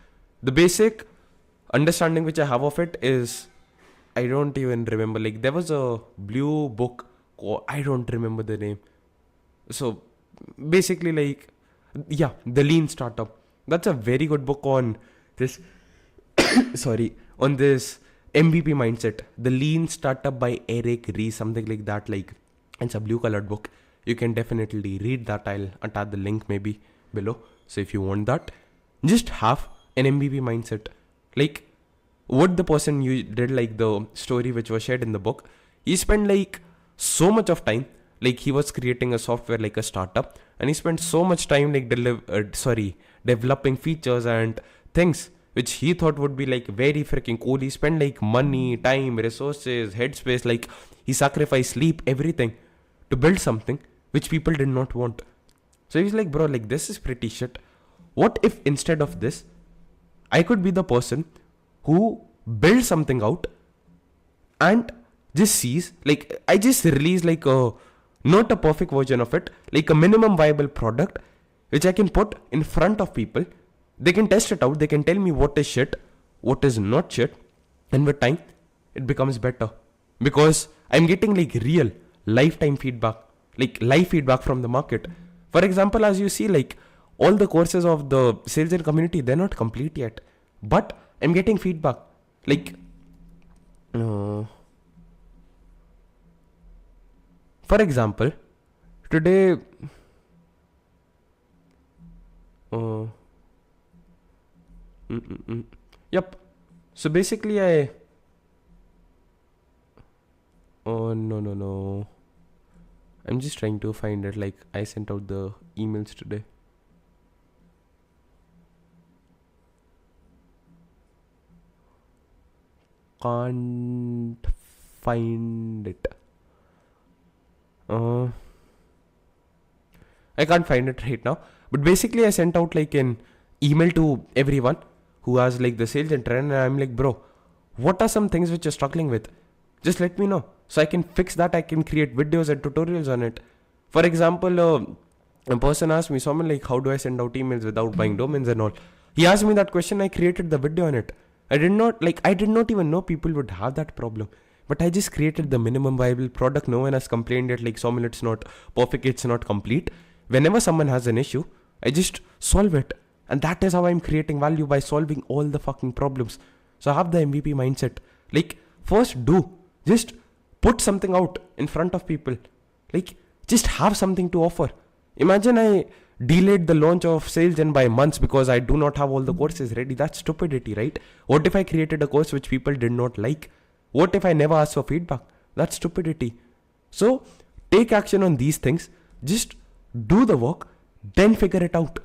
Speaker 1: The basic understanding which I have of it is, I don't even remember, like there was a blue book, I don't remember the name. So basically like, yeah, The Lean Startup. That's a very good book on this, on this MVP mindset. The Lean Startup by Eric Ries, something like that. Like it's a blue colored book. You can definitely read that. I'll attach the link maybe below. So if you want that, just have an MVP mindset. Like what the person you did, like the story which was shared in the book, he spent like so much of time, like he was creating a software like a startup, and he spent so much time like developing features and things which he thought would be like very freaking cool. He spent like money, time, resources, headspace, like he sacrificed sleep, everything to build something which people did not want. So he's like, bro, like this is pretty shit. What if instead of this, I could be the person who builds something out and just sees, like I just release like a, not a perfect version of it, like a minimum viable product which I can put in front of people. They can test it out. They can tell me what is shit, what is not shit. And with time, it becomes better because I'm getting like real lifetime feedback, like live feedback from the market. For example, as you see, like all the courses of the sales and community, they're not complete yet, but I'm getting feedback. Like, for example, today, yep. So basically, no. I'm just trying to find it. Like, I sent out the emails today. Can't find it. I can't find it right now. But basically, I sent out like an email to everyone who has like the sales and trend, and I'm like, bro, what are some things which you're struggling with? Just let me know so I can fix that. I can create videos and tutorials on it. For example, a person asked me, someone like, how do I send out emails without buying domains and all? He asked me that question. I created the video on it. I did not even know people would have that problem. But I just created the minimum viable product. No one has complained yet, like, Sommel, it's not perfect, it's not complete. Whenever someone has an issue, I just solve it. And that is how I'm creating value, by solving all the fucking problems. So have the MVP mindset. Like, first just put something out in front of people. Like, just have something to offer. Imagine I delayed the launch of SalesGen by months because I do not have all the courses ready. That's stupidity, right? What if I created a course which people did not like? What if I never asked for feedback? That's stupidity. So take action on these things. Just do the work, then figure it out.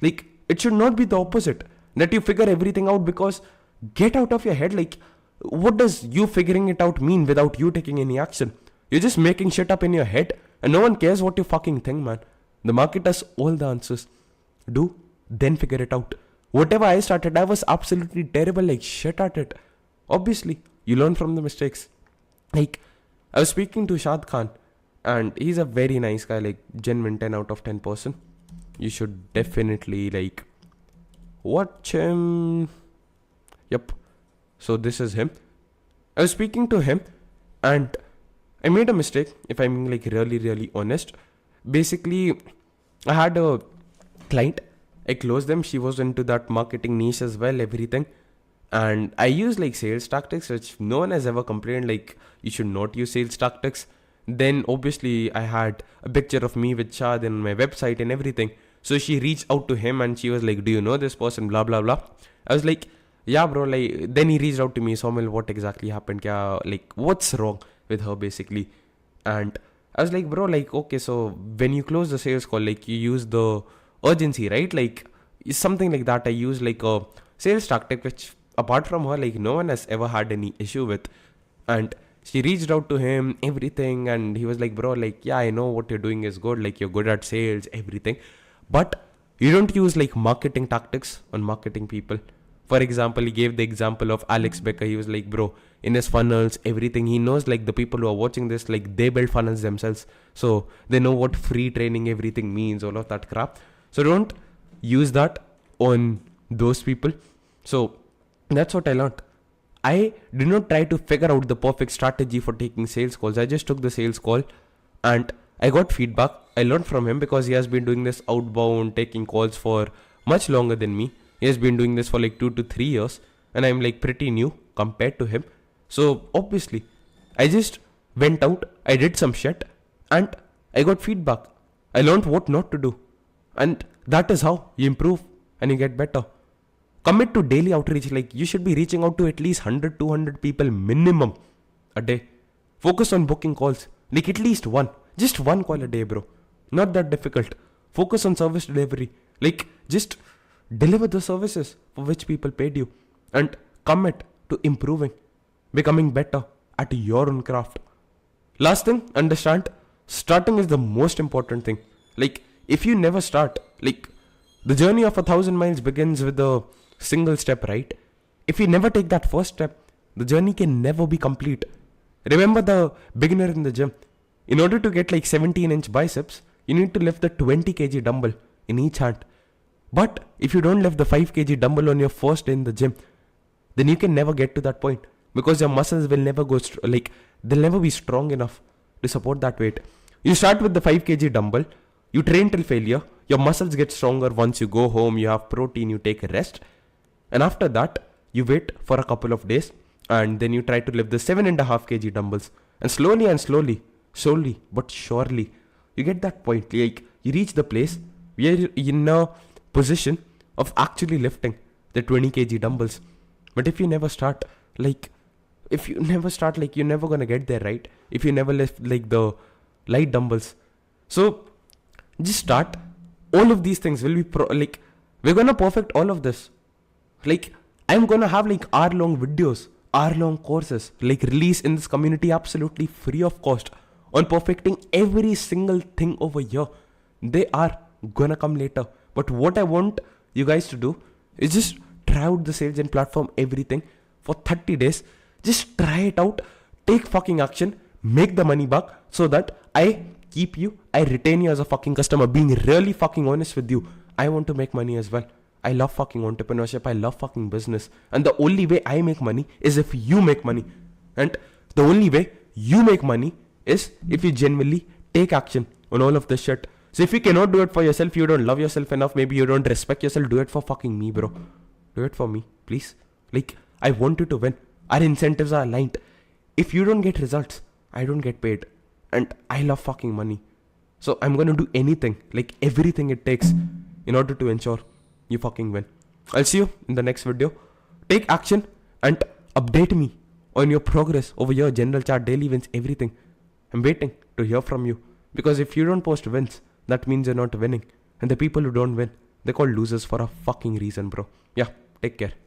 Speaker 1: Like, it should not be the opposite, that you figure everything out, because get out of your head. Like, what does you figuring it out mean without you taking any action? You're just making shit up in your head and no one cares what you fucking think, man. The market has all the answers. Do, then figure it out. Whatever I started, I was absolutely terrible, like shit at it. Obviously, you learn from the mistakes. Like, I was speaking to Shad Khan, and he's a very nice guy, like genuine 10 out of 10 person. you should definitely like watch him. Yep. So this is him. I was speaking to him and I made a mistake, if I'm like really honest. Basically, I had a client. I closed them. She was into that marketing niche as well, everything. And I used like sales tactics, which no one has ever complained, like you should not use sales tactics. Then obviously I had a picture of me with Shad in my website and everything. So she reached out to him and she was like, do you know this person? Blah blah blah. I was like, yeah bro, like then he reached out to me, Somil, what exactly happened? Kya, like what's wrong with her basically? And I was like, bro, like okay, so when you close the sales call, like you use the urgency, right? Like something like that. I use like a sales tactic which apart from her, like no one has ever had any issue with. And she reached out to him, everything, and he was like, bro, like yeah, I know what you're doing is good, like you're good at sales, everything, but you don't use like marketing tactics on marketing people. For example, he gave the example of Alex Becker. He was like, bro, in his funnels, everything, he knows like the people who are watching this, like they build funnels themselves. So they know what free training, everything means, all of that crap. So don't use that on those people. So that's what I learned. I did not try to figure out the perfect strategy for taking sales calls. I just took the sales call and I got feedback. I learned from him because he has been doing this outbound, taking calls for much longer than me. He has been doing this for like 2 to 3 years and I'm like pretty new compared to him. So obviously, I just went out, I did some shit and I got feedback. I learned what not to do. And that is how you improve and you get better. Commit to daily outreach. Like you should be reaching out to at least 100, 200 people minimum a day. Focus on booking calls. Like at least one. Just one call a day, bro. Not that difficult. Focus on service delivery. Like just deliver the services for which people paid you. And commit to improving. Becoming better at your own craft. Last thing, understand, starting is the most important thing. Like if you never start, like the journey of 1,000 miles begins with a single step, right? If you never take that first step, the journey can never be complete. Remember the beginner in the gym. In order to get like 17-inch biceps, you need to lift the 20 kg dumbbell in each hand. But if you don't lift the 5 kg dumbbell on your first day in the gym, then you can never get to that point because your muscles will never go, they'll never be strong enough to support that weight. You start with the 5 kg dumbbell, you train till failure, your muscles get stronger once you go home, you have protein, you take a rest. And after that, you wait for a couple of days and then you try to lift the 7.5 kg dumbbells. And slowly but surely, you get that point. Like you reach the place where you're in a position of actually lifting the 20 kg dumbbells. But if you never start, like you're never gonna get there, right? If you never lift like the light dumbbells. So just start. All of these things will be we're gonna perfect all of this. Like I'm gonna have like hour-long videos, hour-long courses, like release in this community absolutely free of cost on perfecting every single thing over here. They are gonna come later. But what I want you guys to do is just try out the sales and platform, everything for 30 days. Just try it out, take fucking action, make the money back so that I keep you, I retain you as a fucking customer. Being really fucking honest with you, I want to make money as well. I love fucking entrepreneurship. I love fucking business. And the only way I make money is if you make money. And the only way you make money is if you genuinely take action on all of this shit. So if you cannot do it for yourself, you don't love yourself enough, maybe you don't respect yourself, do it for fucking me, bro. Do it for me, please. Like, I want you to win. Our incentives are aligned. If you don't get results, I don't get paid. And I love fucking money. So I'm gonna do anything, like everything it takes in order to ensure you fucking win. I'll see you in the next video. Take action and update me on your progress over your general chat, daily wins, everything. I'm waiting to hear from you. Because if you don't post wins, that means you're not winning. And the people who don't win, they're called losers for a fucking reason, bro. Yeah, take care.